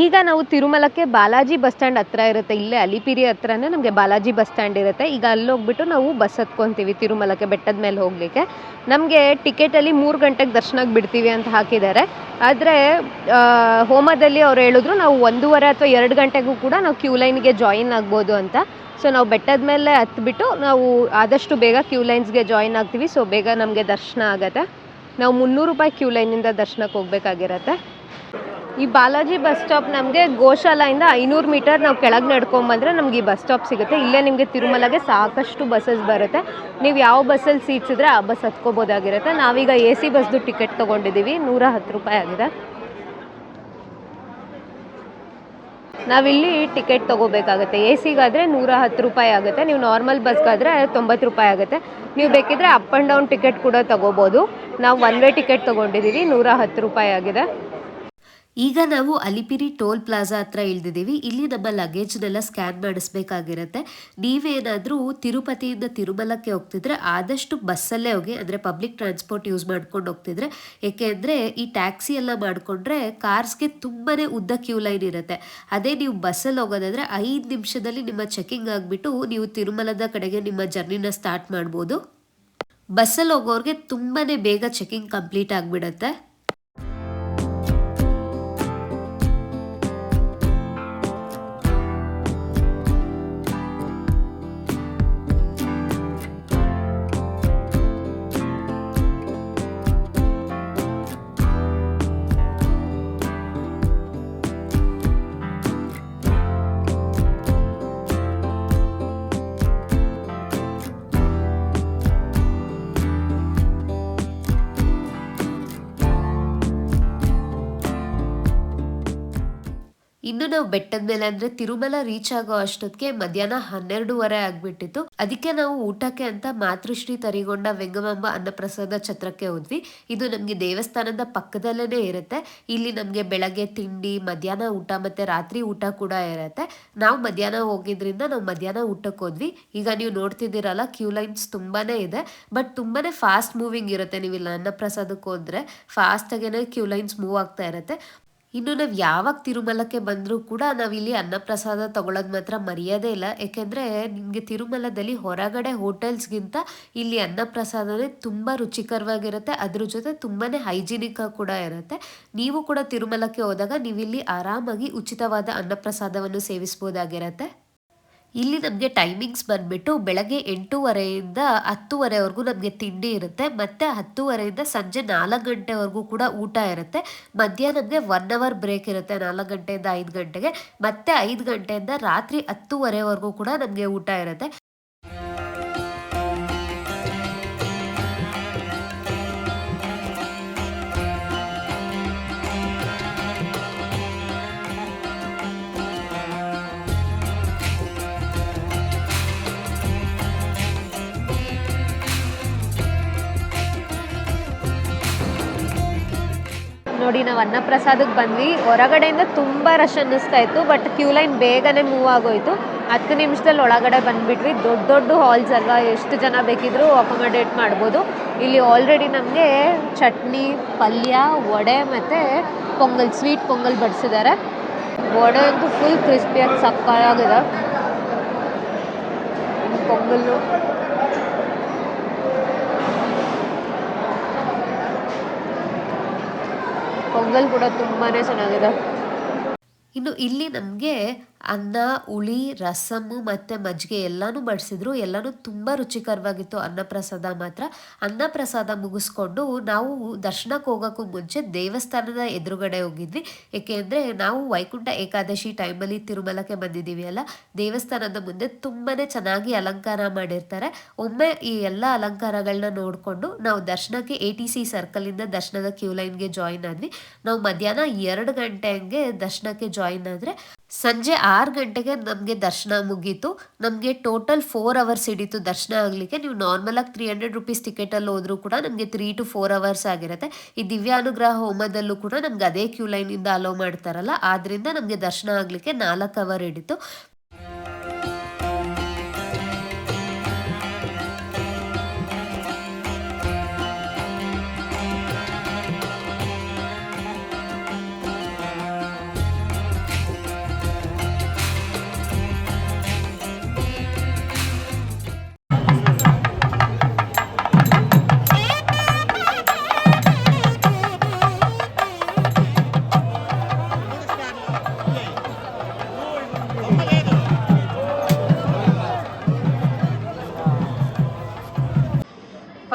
ಈಗ ನಾವು ತಿರುಮಲಕ್ಕೆ ಬಾಲಾಜಿ ಬಸ್ ಸ್ಟ್ಯಾಂಡ್ ಹತ್ರ ಇರುತ್ತೆ, ಇಲ್ಲೇ ಅಲಿಪಿರಿ ಹತ್ರನೇ ನಮಗೆ ಬಾಲಾಜಿ ಬಸ್ ಸ್ಟ್ಯಾಂಡ್ ಇರುತ್ತೆ. ಈಗ ಅಲ್ಲೋಗ್ಬಿಟ್ಟು ನಾವು ಬಸ್ ಹತ್ಕೊತೀವಿ ತಿರುಮಲಕ್ಕೆ ಬೆಟ್ಟದ ಮೇಲೆ ಹೋಗಲಿಕ್ಕೆ. ನಮಗೆ ಟಿಕೆಟಲ್ಲಿ 3 ಗಂಟೆಗೆ ದರ್ಶನಕ್ಕೆ ಬಿಡ್ತೀವಿ ಅಂತ ಹಾಕಿದ್ದಾರೆ. ಆದರೆ ಹೋಮದಲ್ಲಿ ಅವ್ರು ಹೇಳಿದ್ರು ನಾವು 1:30 ಅಥವಾ 2 ಗಂಟೆಗೂ ಕೂಡ ನಾವು ಕ್ಯೂ ಲೈನ್ಗೆ ಜಾಯಿನ್ ಆಗ್ಬೋದು ಅಂತ. ಸೊ ನಾವು ಬೆಟ್ಟದ ಮೇಲೆ ಹತ್ಬಿಟ್ಟು ನಾವು ಆದಷ್ಟು ಬೇಗ ಕ್ಯೂ ಲೈನ್ಸ್ಗೆ ಜಾಯಿನ್ ಆಗ್ತೀವಿ. ಸೊ ಬೇಗ ನಮಗೆ ದರ್ಶನ ಆಗುತ್ತೆ. ನಾವು 300 ರೂಪಾಯಿ ಕ್ಯೂ ಲೈನಿಂದ ದರ್ಶನಕ್ಕೆ ಹೋಗಬೇಕಾಗಿರತ್ತೆ. ಈ ಬಾಲಾಜಿ ಬಸ್ ಸ್ಟಾಪ್ ನಮಗೆ ಗೋಶಾಲೆಯಿಂದ 500 ಮೀಟರ್ ನಾವು ಕೆಳಗೆ ನಡ್ಕೊಂಬಂದರೆ ನಮ್ಗೆ ಈ ಬಸ್ ಸ್ಟಾಪ್ ಸಿಗುತ್ತೆ. ಇಲ್ಲೇ ನಿಮಗೆ ತಿರುಮಲಗೆ ಸಾಕಷ್ಟು ಬಸ್ಸಸ್ ಬರುತ್ತೆ. ನೀವು ಯಾವ ಬಸ್ಸಲ್ಲಿ ಸೀಟ್ಸ್ ಇದ್ದರೆ ಆ ಬಸ್ ಹತ್ಕೋಬೋದಾಗಿರುತ್ತೆ. ನಾವೀಗ AC ಬಸ್ದು ಟಿಕೆಟ್ ತೊಗೊಂಡಿದ್ದೀವಿ, 110 ರೂಪಾಯಿ ಆಗಿದೆ. ನಾವಿಲ್ಲಿ ಟಿಕೆಟ್ ತೊಗೋಬೇಕಾಗುತ್ತೆ. ACಗಾದರೆ 110 ರೂಪಾಯಿ ಆಗುತ್ತೆ, ನೀವು ನಾರ್ಮಲ್ ಬಸ್ಗಾದರೆ 90 ರೂಪಾಯಿ ಆಗುತ್ತೆ. ನೀವು ಬೇಕಿದ್ರೆ ಅಪ್ ಆ್ಯಂಡ್ ಡೌನ್ ಟಿಕೆಟ್ ಕೂಡ ತೊಗೋಬೋದು. ನಾವು ಒನ್ ವೇ ಟಿಕೆಟ್ ತೊಗೊಂಡಿದ್ದೀವಿ, 110 ರೂಪಾಯಿ ಆಗಿದೆ. ಈಗ ನಾವು ಅಲಿಪಿರಿ ಟೋಲ್ ಪ್ಲಾಜಾ ಹತ್ರ ಇಳಿದಿದ್ದೀವಿ. ಇಲ್ಲಿ ನಮ್ಮ ಲಗೇಜ್ನೆಲ್ಲ ಸ್ಕ್ಯಾನ್ ಮಾಡಿಸ್ಬೇಕಾಗಿರುತ್ತೆ. ನೀವೇನಾದರೂ ತಿರುಪತಿಯಿಂದ ತಿರುಮಲಕ್ಕೆ ಹೋಗ್ತಿದ್ರೆ ಆದಷ್ಟು ಬಸ್ಸಲ್ಲೇ ಹೋಗಿ, ಅಂದರೆ ಪಬ್ಲಿಕ್ ಟ್ರಾನ್ಸ್ಪೋರ್ಟ್ ಯೂಸ್ ಮಾಡ್ಕೊಂಡು ಹೋಗ್ತಿದ್ರೆ. ಏಕೆಂದರೆ ಈ ಟ್ಯಾಕ್ಸಿ ಎಲ್ಲ ಮಾಡಿಕೊಂಡ್ರೆ ಕಾರ್ಸ್ಗೆ ತುಂಬಾ ಉದ್ದ ಕ್ಯೂ ಲೈನ್ ಇರುತ್ತೆ. ಅದೇ ನೀವು ಬಸ್ಸಲ್ಲಿ ಹೋಗೋದಾದರೆ 5 ನಿಮಿಷದಲ್ಲಿ ನಿಮ್ಮ ಚೆಕಿಂಗ್ ಆಗಿಬಿಟ್ಟು ನೀವು ತಿರುಮಲದ ಕಡೆಗೆ ನಿಮ್ಮ ಜರ್ನಿನ ಸ್ಟಾರ್ಟ್ ಮಾಡ್ಬೋದು. ಬಸ್ಸಲ್ಲಿ ಹೋಗೋರಿಗೆ ತುಂಬಾ ಬೇಗ ಚೆಕಿಂಗ್ ಕಂಪ್ಲೀಟ್ ಆಗಿಬಿಡುತ್ತೆ. ಇನ್ನು ನಾವು ಬೆಟ್ಟದ ಮೇಲೆ ಅಂದರೆ ತಿರುಮಲ ರೀಚ್ ಆಗೋ ಅಷ್ಟೊತ್ತಿಗೆ ಮಧ್ಯಾಹ್ನ 12:30 ಆಗಿಬಿಟ್ಟಿತ್ತು. ಅದಕ್ಕೆ ನಾವು ಊಟಕ್ಕೆ ಅಂತ ಮಾತೃಶ್ರೀ ತರಿಗೊಂಡ ವೆಂಗಮಾಂಬ ಅನ್ನಪ್ರಸಾದ ಛತ್ರಕ್ಕೆ ಹೋದ್ವಿ. ಇದು ನಮಗೆ ದೇವಸ್ಥಾನದ ಪಕ್ಕದಲ್ಲೇ ಇರುತ್ತೆ. ಇಲ್ಲಿ ನಮಗೆ ಬೆಳಗ್ಗೆ ತಿಂಡಿ, ಮಧ್ಯಾಹ್ನ ಊಟ ಮತ್ತು ರಾತ್ರಿ ಊಟ ಕೂಡ ಇರುತ್ತೆ. ನಾವು ಮಧ್ಯಾಹ್ನ ಹೋಗಿದ್ರಿಂದ ನಾವು ಮಧ್ಯಾಹ್ನ ಊಟಕ್ಕೆ ಹೋದ್ವಿ. ಈಗ ನೀವು ನೋಡ್ತಿದ್ದೀರಲ್ಲ, ಕ್ಯೂ ಲೈನ್ಸ್ ತುಂಬಾ ಇದೆ, ಬಟ್ ತುಂಬಾ ಫಾಸ್ಟ್ ಮೂವಿಂಗ್ ಇರುತ್ತೆ. ನೀವು ಇಲ್ಲ ಅನ್ನಪ್ರಸಾದಕ್ಕೆ ಹೋದರೆ ಫಾಸ್ಟಾಗೇ ಕ್ಯೂ ಲೈನ್ಸ್ ಮೂವ್ ಆಗ್ತಾ ಇರುತ್ತೆ. ಇನ್ನು ನಾವು ಯಾವಾಗ ತಿರುಮಲಕ್ಕೆ ಬಂದರೂ ಕೂಡ ನಾವಿಲ್ಲಿ ಅನ್ನಪ್ರಸಾದ ತೊಗೊಳೋದು ಮಾತ್ರ ಮರೆಯೋದೇ ಇಲ್ಲ. ಏಕೆಂದರೆ ನಿಮಗೆ ತಿರುಮಲದಲ್ಲಿ ಹೊರಗಡೆ ಹೋಟೆಲ್ಸ್ಗಿಂತ ಇಲ್ಲಿ ಅನ್ನಪ್ರಸಾದನೇ ತುಂಬ ರುಚಿಕರವಾಗಿರುತ್ತೆ. ಅದ್ರ ಜೊತೆ ತುಂಬಾ ಹೈಜಿನಿಕ್ ಕೂಡ ಇರುತ್ತೆ. ನೀವು ಕೂಡ ತಿರುಮಲಕ್ಕೆ ಹೋದಾಗ ನೀವಿಲ್ಲಿ ಆರಾಮಾಗಿ ಉಚಿತವಾದ ಅನ್ನಪ್ರಸಾದವನ್ನು ಸೇವಿಸ್ಬೋದಾಗಿರುತ್ತೆ. ಇಲ್ಲಿ ನಮಗೆ ಟೈಮಿಂಗ್ಸ್ ಬಂದುಬಿಟ್ಟು ಬೆಳಗ್ಗೆ 8:30ಯಿಂದ 10:30ವರೆಗೂ ನಮಗೆ ತಿಂಡಿ ಇರುತ್ತೆ. ಮತ್ತು 10:30ಯಿಂದ ಸಂಜೆ 4 ಗಂಟೆವರೆಗೂ ಕೂಡ ಊಟ ಇರುತ್ತೆ. ಮಧ್ಯ ನಮಗೆ 1 ಅವರ್ ಬ್ರೇಕ್ ಇರುತ್ತೆ 4 ಗಂಟೆಯಿಂದ 5 ಗಂಟೆಗೆ. ಮತ್ತು 5 ಗಂಟೆಯಿಂದ ರಾತ್ರಿ 10:30ವರೆಗೂ ಕೂಡ ನಮಗೆ ಊಟ ಇರುತ್ತೆ. ನೋಡಿ, ನಾವು ಅನ್ನಪ್ರಸಾದಕ್ಕೆ ಬಂದ್ವಿ. ಹೊರಗಡೆಯಿಂದ ತುಂಬ ರಶ್ ಅನ್ನಿಸ್ತಾ ಇತ್ತು, ಬಟ್ ಕ್ಯೂ ಲೈನ್ ಬೇಗನೆ ಮೂವ್ ಆಗೋಯ್ತು. 10 ನಿಮಿಷದಲ್ಲಿ ಒಳಗಡೆ ಬಂದುಬಿಟ್ವಿ. ದೊಡ್ಡ ದೊಡ್ಡ ಹಾಲ್ಸ್ ಅಲ್ವಾ, ಎಷ್ಟು ಜನ ಬೇಕಿದ್ರೂ ಅಕೊಮಡೇಟ್ ಮಾಡ್ಬೋದು. ಇಲ್ಲಿ ಆಲ್ರೆಡಿ ನಮಗೆ ಚಟ್ನಿ, ಪಲ್ಯ, ವಡೆ ಮತ್ತು ಪೊಂಗಲ್, ಸ್ವೀಟ್ ಪೊಂಗಲ್ ಬಡಿಸಿದ್ದಾರೆ. ವಡೆ ಅಂತೂ ಫುಲ್ ಕ್ರಿಸ್ಪಿಯಾಗಿ ಸಕ್ಕತ್ತಾಗಿದೆ. ಪೊಂಗಲ್ಲು ಪೊಂಗಲ್ ಕೂಡ ತುಂಬಾ ಚೆನ್ನಾಗಿದೆ. ಇನ್ನು ಇಲ್ಲಿ ನಮಗೆ ಅನ್ನ, ಹುಳಿ, ರಸಮ್ಮು ಮತ್ತು ಮಜ್ಜಿಗೆ ಎಲ್ಲನೂ ಬಡಿಸಿದ್ರು. ಎಲ್ಲನೂ ತುಂಬ ರುಚಿಕರವಾಗಿತ್ತು. ಅನ್ನಪ್ರಸಾದ ಮಾತ್ರ. ಅನ್ನಪ್ರಸಾದ ಮುಗಿಸ್ಕೊಂಡು ನಾವು ದರ್ಶನಕ್ಕೆ ಹೋಗೋಕ್ಕೂ ಮುಂಚೆ ದೇವಸ್ಥಾನದ ಎದುರುಗಡೆ ಹೋಗಿದ್ವಿ. ಏಕೆಂದರೆ ನಾವು ವೈಕುಂಠ ಏಕಾದಶಿ ಟೈಮಲ್ಲಿ ತಿರುಮಲಕ್ಕೆ ಬಂದಿದ್ದೀವಿ ಅಲ್ಲ, ದೇವಸ್ಥಾನದ ಮುಂದೆ ತುಂಬಾ ಚೆನ್ನಾಗಿ ಅಲಂಕಾರ ಮಾಡಿರ್ತಾರೆ. ಒಮ್ಮೆ ಈ ಎಲ್ಲ ಅಲಂಕಾರಗಳನ್ನ ನೋಡಿಕೊಂಡು ನಾವು ದರ್ಶನಕ್ಕೆ ATC ಸರ್ಕಲಿಂದ ದರ್ಶನದ ಕ್ಯೂ ಲೈನ್ಗೆ ಜಾಯಿನ್ ಆದ್ವಿ. ನಾವು ಮಧ್ಯಾಹ್ನ 2 ಗಂಟೆ ಹಂಗೆ ದರ್ಶನಕ್ಕೆ ಜಾಯಿನ್ ಆದರೆ ಸಂಜೆ 6 ಗಂಟೆಗೆ ನಮಗೆ ದರ್ಶನ ಮುಗೀತು. ನಮಗೆ ಟೋಟಲ್ 4 ಅವರ್ಸ್ ಹಿಡಿತು ದರ್ಶನ ಆಗಲಿಕ್ಕೆ. ನೀವು ನಾರ್ಮಲಾಗಿ 300 ರೂಪೀಸ್ ಟಿಕೆಟಲ್ಲಿ ಹೋದರೂ ಕೂಡ ನಮಗೆ 3 to 4 ಅವರ್ಸ್ ಆಗಿರುತ್ತೆ. ಈ ದಿವ್ಯಾನುಗ್ರಹ ಹೋಮದಲ್ಲೂ ಕೂಡ ನಮ್ಗೆ ಅದೇ ಕ್ಯೂ ಲೈನಿಂದ ಅಲೋ ಮಾಡ್ತಾರಲ್ಲ, ಆದ್ದರಿಂದ ನಮಗೆ ದರ್ಶನ ಆಗಲಿಕ್ಕೆ 4 ಅವರ್ ಹಿಡಿತು.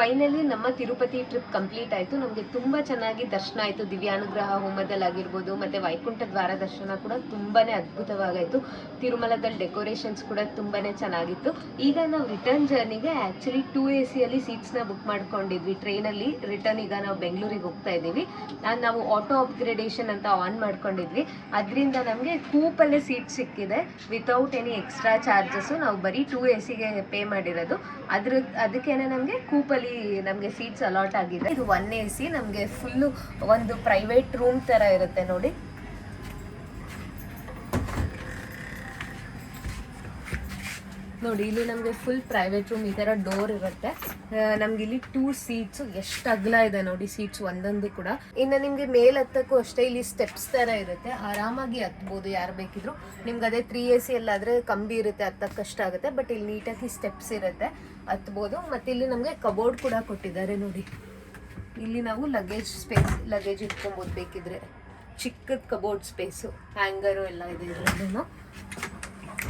ಫೈನಲಿ ನಮ್ಮ ತಿರುಪತಿ ಟ್ರಿಪ್ ಕಂಪ್ಲೀಟ್ ಆಯಿತು. ನಮಗೆ ತುಂಬ ಚೆನ್ನಾಗಿ ದರ್ಶನ ಆಯಿತು. ದಿವ್ಯಾನುಗ್ರಹ ಹೋಮದಲ್ಲಾಗಿರ್ಬೋದು ಮತ್ತು ವೈಕುಂಠ ದ್ವಾರ ದರ್ಶನ ಕೂಡ ತುಂಬಾ ಅದ್ಭುತವಾಗಾಯಿತು. ತಿರುಮಲದಲ್ಲಿ ಡೆಕೋರೇಷನ್ಸ್ ಕೂಡ ತುಂಬಾ ಚೆನ್ನಾಗಿತ್ತು. ಈಗ ನಾವು ರಿಟರ್ನ್ ಜರ್ನಿಗೆ ಆ್ಯಕ್ಚುಲಿ 2 AC ಸೀಟ್ಸ್ನ ಬುಕ್ ಮಾಡ್ಕೊಂಡಿದ್ವಿ ಟ್ರೈನಲ್ಲಿ. ರಿಟರ್ನ್ ಈಗ ನಾವು ಬೆಂಗಳೂರಿಗೆ ಹೋಗ್ತಾ ಇದ್ದೀವಿ. ನಾವು ಆಟೋ ಅಪ್ಗ್ರೇಡೇಷನ್ ಅಂತ ಆನ್ ಮಾಡ್ಕೊಂಡಿದ್ವಿ. ಅದರಿಂದ ನಮಗೆ ಕೂಪಲ್ಲೇ ಸೀಟ್ ಸಿಕ್ಕಿದೆ ವಿತೌಟ್ ಎನಿ ಎಕ್ಸ್ಟ್ರಾ ಚಾರ್ಜಸ್ಸು. ನಾವು ಬರೀ 2 ACಗೆ ಪೇ ಮಾಡಿರೋದು. ಅದಕ್ಕೇನೆ ನಮಗೆ ಕೂಪಲ್ಲಿ ನಮಗೆ ಸೀಟ್ಸ್ ಅಲಾಟ್ ಆಗಿದೆ. ಇದು 1 AC. ನಮಗೆ ಫುಲ್ಲು ಒಂದು ಪ್ರೈವೇಟ್ ರೂಮ್ ಥರ ಇರುತ್ತೆ ನೋಡಿ. ನೋಡಿ ಇಲ್ಲಿ ನಮಗೆ ಫುಲ್ ಪ್ರೈವೇಟ್ ರೂಮ್ ಈ ಥರ ಡೋರ್ ಇರುತ್ತೆ. ನಮ್ಗೆ ಇಲ್ಲಿ 2 ಸೀಟ್ಸು ಎಷ್ಟು ಅಗಲ ಇದೆ ನೋಡಿ ಸೀಟ್ಸ್ ಒಂದೊಂದು ಕೂಡ. ಇನ್ನು ನಿಮಗೆ ಮೇಲ್ ಹತ್ತಕ್ಕೂ ಅಷ್ಟೇ ಇಲ್ಲಿ ಸ್ಟೆಪ್ಸ್ ಥರ ಇರುತ್ತೆ, ಆರಾಮಾಗಿ ಹತ್ಬೋದು ಯಾರು ಬೇಕಿದ್ರು. ನಿಮ್ಗೆ ಅದೇ 3 AC ಎಲ್ಲಾದರೆ ಕಂಬಿ ಇರುತ್ತೆ, ಹತ್ತಕ್ಕೆ ಕಷ್ಟ ಆಗುತ್ತೆ. ಬಟ್ ಇಲ್ಲಿ ನೀಟಾಗಿ ಸ್ಟೆಪ್ಸ್ ಇರುತ್ತೆ, ಹತ್ಬೋದು. ಮತ್ತು ಇಲ್ಲಿ ನಮಗೆ ಕಬೋರ್ಡ್ ಕೂಡ ಕೊಟ್ಟಿದ್ದಾರೆ ನೋಡಿ. ಇಲ್ಲಿ ನಾವು ಲಗೇಜ್ ಇಟ್ಕೊಬೋದು ಬೇಕಿದ್ರೆ. ಚಿಕ್ಕದ ಕಬೋರ್ಡ್ ಸ್ಪೇಸು, ಹ್ಯಾಂಗರು ಎಲ್ಲ ಇದೆ ಇದರಲ್ಲೂ.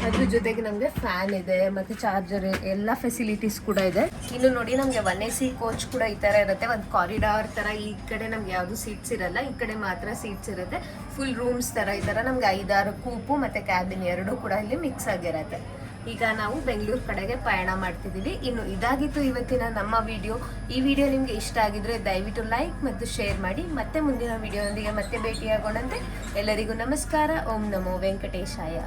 ಅದ್ರ ಜೊತೆಗೆ ನಮಗೆ ಫ್ಯಾನ್ ಇದೆ ಮತ್ತು ಚಾರ್ಜರ್ ಎಲ್ಲ ಫೆಸಿಲಿಟೀಸ್ ಕೂಡ ಇದೆ. ಇನ್ನು ನೋಡಿ ನಮಗೆ 1 AC ಕೋಚ್ ಕೂಡ ಈ ಥರ ಇರುತ್ತೆ. ಒಂದು ಕಾರಿಡಾರ್ ಥರ, ಈ ಕಡೆ ನಮ್ಗೆ ಯಾವುದು ಸೀಟ್ಸ್ ಇರಲ್ಲ, ಈ ಕಡೆ ಮಾತ್ರ ಸೀಟ್ಸ್ ಇರುತ್ತೆ. ಫುಲ್ ರೂಮ್ಸ್ ಥರ ಈ ಥರ ನಮಗೆ 5-6 ಕೂಪು ಮತ್ತು ಕ್ಯಾಬಿನ್ ಎರಡೂ ಕೂಡ ಇಲ್ಲಿ ಮಿಕ್ಸ್ ಆಗಿರುತ್ತೆ. ಈಗ ನಾವು ಬೆಂಗಳೂರು ಕಡೆಗೆ ಪಯಣ ಮಾಡ್ತಿದ್ದೀವಿ. ಇನ್ನು ಇದಾಗಿತ್ತು ಇವತ್ತಿನ ನಮ್ಮ ವಿಡಿಯೋ. ಈ ವಿಡಿಯೋ ನಿಮಗೆ ಇಷ್ಟ ಆಗಿದ್ರೆ ದಯವಿಟ್ಟು ಲೈಕ್ ಮತ್ತು ಶೇರ್ ಮಾಡಿ. ಮತ್ತೆ ಮುಂದಿನ ವಿಡಿಯೋದೊಂದಿಗೆ ಮತ್ತೆ ಭೇಟಿಯಾಗೋಣಂತೆ. ಎಲ್ಲರಿಗೂ ನಮಸ್ಕಾರ. ಓಂ ನಮೋ ವೆಂಕಟೇಶಾಯ.